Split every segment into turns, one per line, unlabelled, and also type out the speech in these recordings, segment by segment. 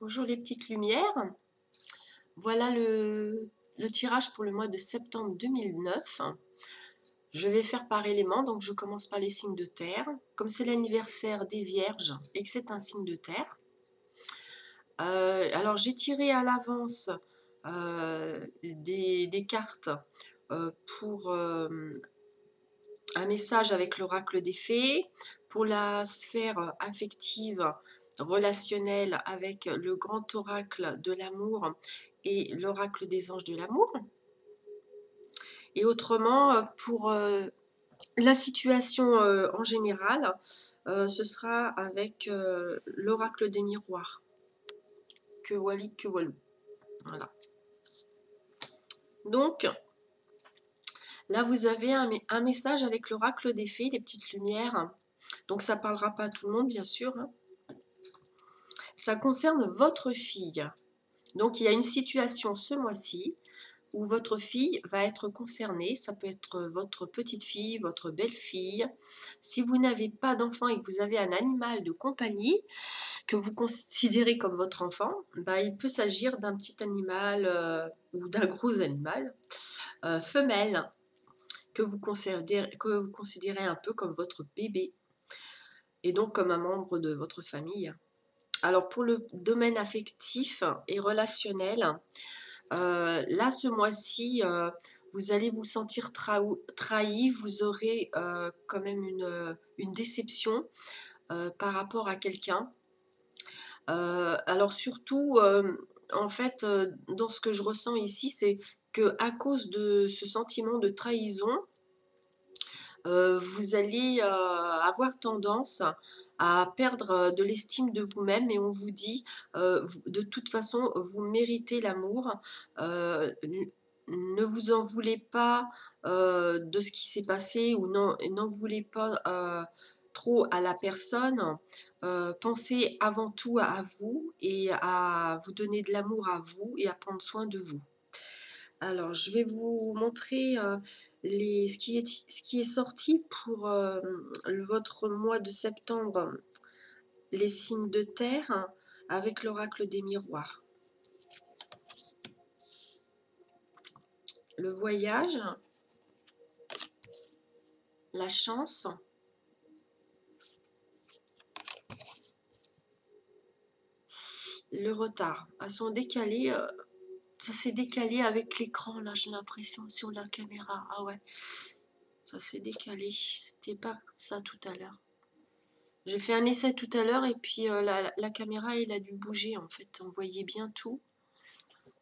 Bonjour les petites lumières. Voilà le tirage pour le mois de septembre 2009. Je vais faire par élément, donc je commence par les signes de terre. Comme c'est l'anniversaire des Vierges et que c'est un signe de terre. Alors j'ai tiré à l'avance des cartes pour un message avec l'oracle des fées, pour la sphère affective relationnelle avec le grand oracle de l'amour et l'oracle des anges de l'amour. Et autrement, pour la situation en général, ce sera avec l'oracle des miroirs. Que wally, que walou. Voilà. Donc, là, vous avez un message avec l'oracle des fées, les petites lumières. Donc, ça ne parlera pas à tout le monde, bien sûr. Hein. Ça concerne votre fille. Donc, il y a une situation ce mois-ci où votre fille va être concernée. Ça peut être votre petite fille, votre belle-fille. Si vous n'avez pas d'enfant et que vous avez un animal de compagnie que vous considérez comme votre enfant, bah, il peut s'agir d'un petit animal ou d'un gros animal femelle que vous considérez un peu comme votre bébé et donc comme un membre de votre famille. Alors pour le domaine affectif et relationnel, là ce mois-ci, vous allez vous sentir trahi, vous aurez quand même une déception par rapport à quelqu'un. Alors surtout, en fait, dans ce que je ressens ici, c'est que à cause de ce sentiment de trahison, vous allez avoir tendance à perdre de l'estime de vous-même et on vous dit, de toute façon, vous méritez l'amour. Ne vous en voulez pas de ce qui s'est passé ou n'en voulez pas trop à la personne. Pensez avant tout à vous et à vous donner de l'amour à vous et à prendre soin de vous. Alors, je vais vous montrer ce qui est sorti pour votre mois de septembre, les signes de terre avec l'oracle des miroirs. Le voyage, la chance, le retard. Elles sont décalées, ça s'est décalé avec l'écran là, j'ai l'impression, sur la caméra. Ah ouais, ça s'est décalé, c'était pas comme ça tout à l'heure. J'ai fait un essai tout à l'heure et puis la caméra, elle a dû bouger en fait. On voyait bien tout.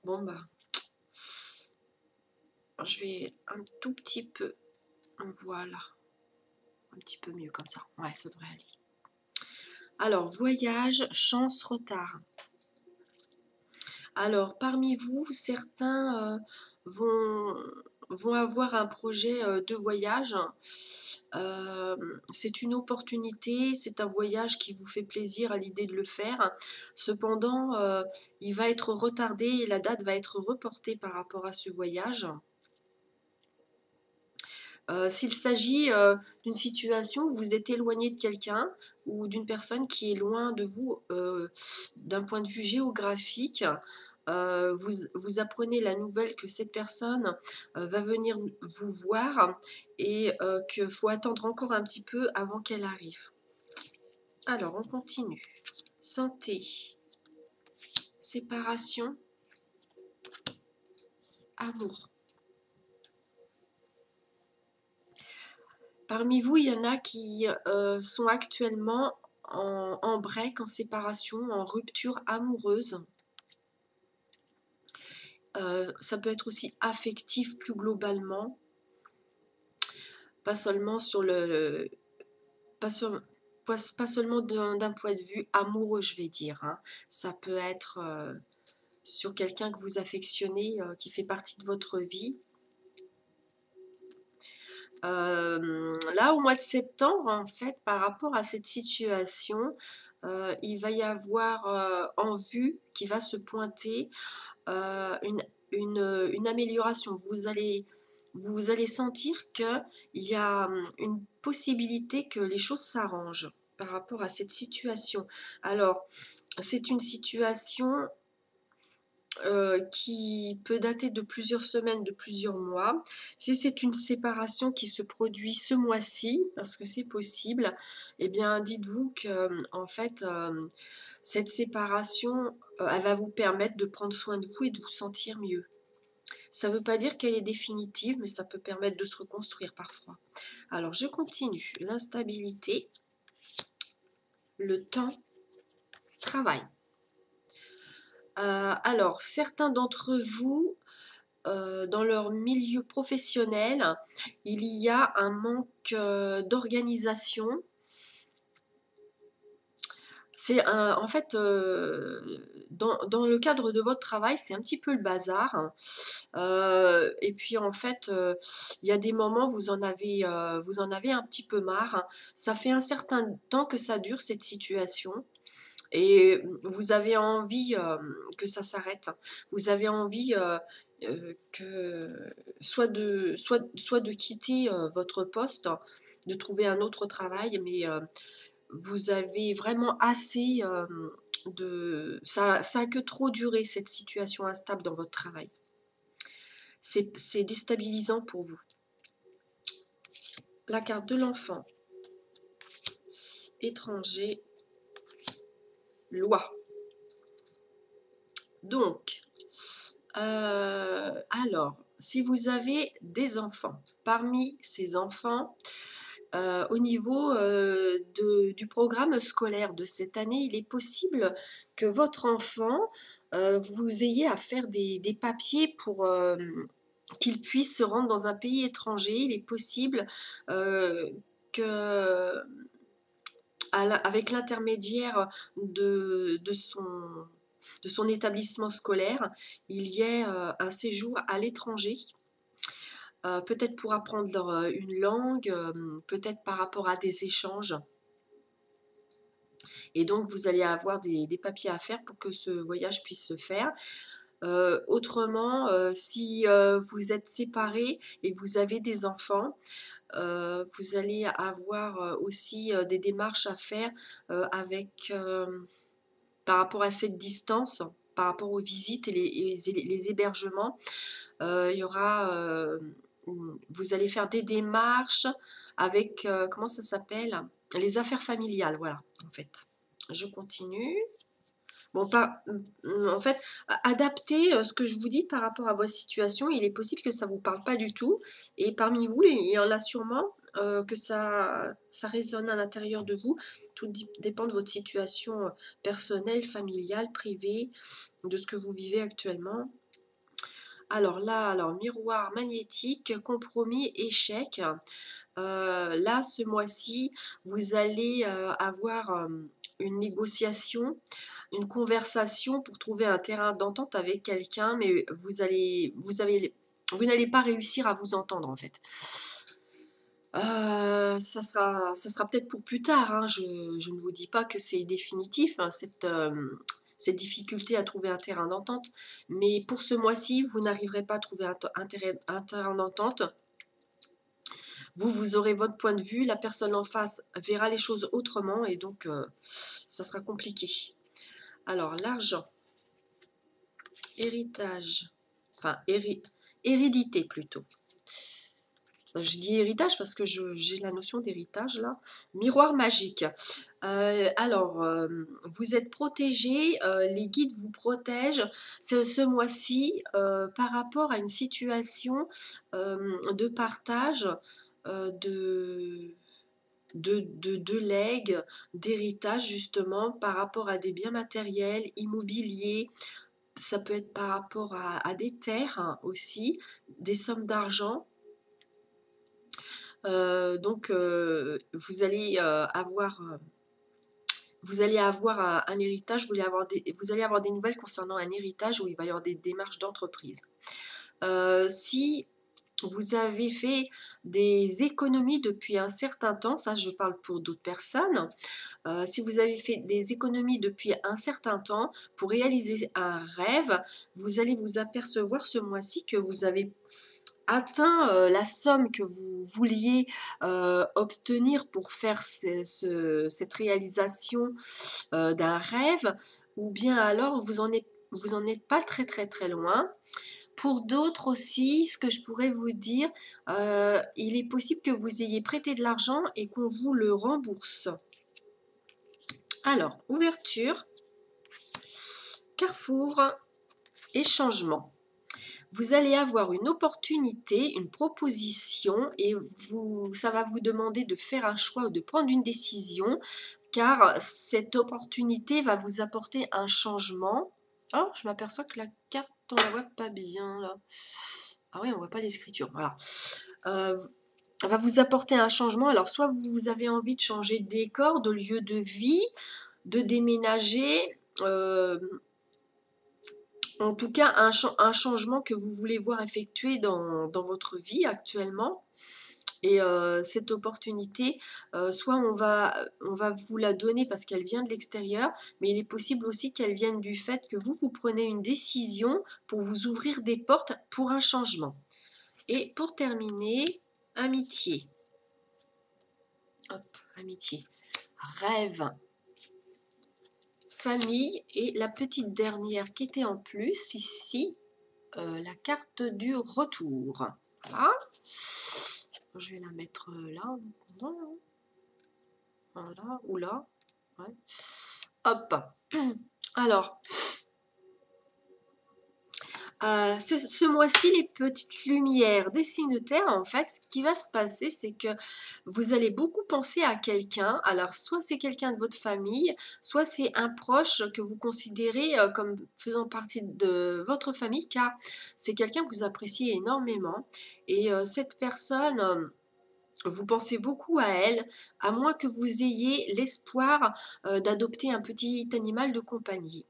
Bon bah, je vais un tout petit peu. Voilà. Un petit peu mieux comme ça. Ouais, ça devrait aller. Alors, voyage, chance, retard. Alors, parmi vous, certains vont avoir un projet de voyage. C'est une opportunité, c'est un voyage qui vous fait plaisir à l'idée de le faire. Cependant, il va être retardé et la date va être reportée par rapport à ce voyage. S'il s'agit d'une situation où vous êtes éloigné de quelqu'un ou d'une personne qui est loin de vous d'un point de vue géographique, vous apprenez la nouvelle que cette personne va venir vous voir et qu'il faut attendre encore un petit peu avant qu'elle arrive. Alors, on continue. Santé, séparation, amour. Parmi vous, il y en a qui sont actuellement en break, en séparation, en rupture amoureuse. Ça peut être aussi affectif plus globalement, pas seulement sur pas, pas seulement d'un point de vue amoureux, je vais dire. Hein. Ça peut être sur quelqu'un que vous affectionnez, qui fait partie de votre vie. Là, au mois de septembre, en fait, par rapport à cette situation, il va y avoir en vue qui va se pointer une amélioration. Vous allez sentir qu'il y a une possibilité que les choses s'arrangent. par rapport à cette situation. Alors, c'est une situation qui peut dater de plusieurs semaines, de plusieurs mois. Si c'est une séparation qui se produit ce mois-ci, parce que c'est possible, eh bien dites-vous que en fait, cette séparation, elle va vous permettre de prendre soin de vous et de vous sentir mieux. Ça ne veut pas dire qu'elle est définitive, mais ça peut permettre de se reconstruire parfois. Alors je continue. L'instabilité, le temps, travail. Alors, certains d'entre vous, dans leur milieu professionnel, il y a un manque d'organisation. En fait, dans le cadre de votre travail, c'est un petit peu le bazar, hein. Et puis en fait, il y a des moments, vous en avez un petit peu marre. Ça fait un certain temps que ça dure cette situation. Et vous avez envie que ça s'arrête. Vous avez envie que soit de quitter votre poste, de trouver un autre travail, mais vous avez vraiment assez ça a que trop duré cette situation instable dans votre travail. C'est déstabilisant pour vous. La carte de l'enfant, étranger, loi. Donc, alors, si vous avez des enfants, parmi ces enfants, au niveau du programme scolaire de cette année, il est possible que votre enfant, vous ayez à faire des papiers pour qu'il puisse se rendre dans un pays étranger. Il est possible que, avec l'intermédiaire de son établissement scolaire, il y ait un séjour à l'étranger. Peut-être pour apprendre une langue, peut-être par rapport à des échanges. Et donc, vous allez avoir des papiers à faire pour que ce voyage puisse se faire. Autrement, si vous êtes séparés et que vous avez des enfants, vous allez avoir aussi des démarches à faire avec, par rapport à cette distance, par rapport aux visites et les hébergements. Il y aura, vous allez faire des démarches avec, comment ça s'appelle? Les affaires familiales, voilà, en fait. Je continue. Bon, en fait, adapter ce que je vous dis par rapport à votre situation. Il est possible que ça ne vous parle pas du tout. Et parmi vous, il y en a sûrement que ça résonne à l'intérieur de vous. Tout dépend de votre situation personnelle, familiale, privée, de ce que vous vivez actuellement. Alors là, miroir magnétique, compromis, échec. Là, ce mois-ci, vous allez avoir une négociation, une conversation pour trouver un terrain d'entente avec quelqu'un, mais vous n'allez pas réussir à vous entendre en fait. Ça sera peut-être pour plus tard, hein. Je ne vous dis pas que c'est définitif, hein, cette difficulté à trouver un terrain d'entente. Mais pour ce mois-ci, vous n'arriverez pas à trouver un terrain d'entente. Vous aurez votre point de vue, la personne en face verra les choses autrement et donc ça sera compliqué. Alors, l'argent, héritage, enfin hérédité plutôt. Je dis héritage parce que j'ai la notion d'héritage là. Miroir magique. Alors, vous êtes protégé, les guides vous protègent ce mois-ci par rapport à une situation de partage, de legs, d'héritage justement par rapport à des biens matériels, immobiliers. Ça peut être par rapport à des terres hein, aussi, des sommes d'argent. Donc, vous allez avoir un héritage, vous allez avoir des nouvelles concernant un héritage où il va y avoir des démarches d'entreprise. Si vous avez fait des économies depuis un certain temps, ça je parle pour d'autres personnes, si vous avez fait des économies depuis un certain temps pour réaliser un rêve, vous allez vous apercevoir ce mois-ci que vous avez atteint la somme que vous vouliez obtenir pour faire cette réalisation d'un rêve, ou bien alors vous en êtes pas très très très loin. Pour d'autres aussi, ce que je pourrais vous dire, il est possible que vous ayez prêté de l'argent et qu'on vous le rembourse. Alors, ouverture, carrefour et changement. Vous allez avoir une opportunité, une proposition et ça va vous demander de faire un choix ou de prendre une décision car cette opportunité va vous apporter un changement. Oh, je m'aperçois que la carte, on la voit pas bien là. Ah oui, on voit pas l'écriture, voilà. Va vous apporter un changement. Alors, soit vous avez envie de changer de décor, de lieu de vie, de déménager, en tout cas un changement que vous voulez voir effectué dans votre vie actuellement. Et cette opportunité, soit on va vous la donner parce qu'elle vient de l'extérieur, mais il est possible aussi qu'elle vienne du fait que vous prenez une décision pour vous ouvrir des portes pour un changement. Et pour terminer, amitié. Hop, amitié. Rêve. Famille. Et la petite dernière qui était en plus ici, la carte du retour. Voilà. Je vais la mettre là. Voilà, ou là. Ouais. Hop. Alors, ce mois-ci, les petites lumières des signes de terre, en fait, ce qui va se passer, c'est que vous allez beaucoup penser à quelqu'un. Alors, soit c'est quelqu'un de votre famille, soit c'est un proche que vous considérez comme faisant partie de votre famille, car c'est quelqu'un que vous appréciez énormément. Et cette personne... vous pensez beaucoup à elle, à moins que vous ayez l'espoir d'adopter un petit animal de compagnie.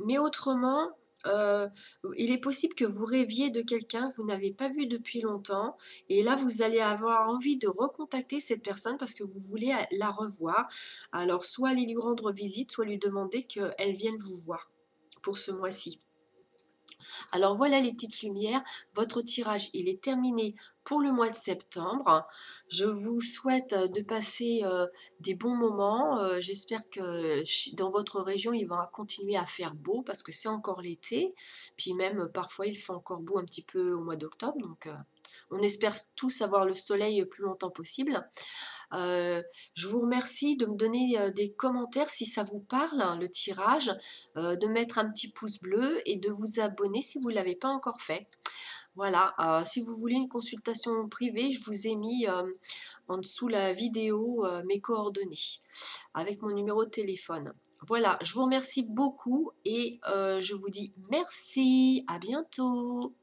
Mais autrement, euh, il est possible que vous rêviez de quelqu'un que vous n'avez pas vu depuis longtemps et là vous allez avoir envie de recontacter cette personne parce que vous voulez la revoir. Alors soit aller lui rendre visite, soit lui demander qu'elle vienne vous voir pour ce mois-ci. Alors voilà les petites lumières, votre tirage il est terminé pour le mois de septembre. Je vous souhaite de passer des bons moments. J'espère que dans votre région il va continuer à faire beau parce que c'est encore l'été. Puis même parfois il fait encore beau un petit peu au mois d'octobre. Donc on espère tous avoir le soleil le plus longtemps possible. Je vous remercie de me donner des commentaires si ça vous parle, hein, le tirage, de mettre un petit pouce bleu et de vous abonner si vous ne l'avez pas encore fait. Voilà, si vous voulez une consultation privée, je vous ai mis en dessous la vidéo mes coordonnées avec mon numéro de téléphone. Voilà, je vous remercie beaucoup et je vous dis merci, à bientôt.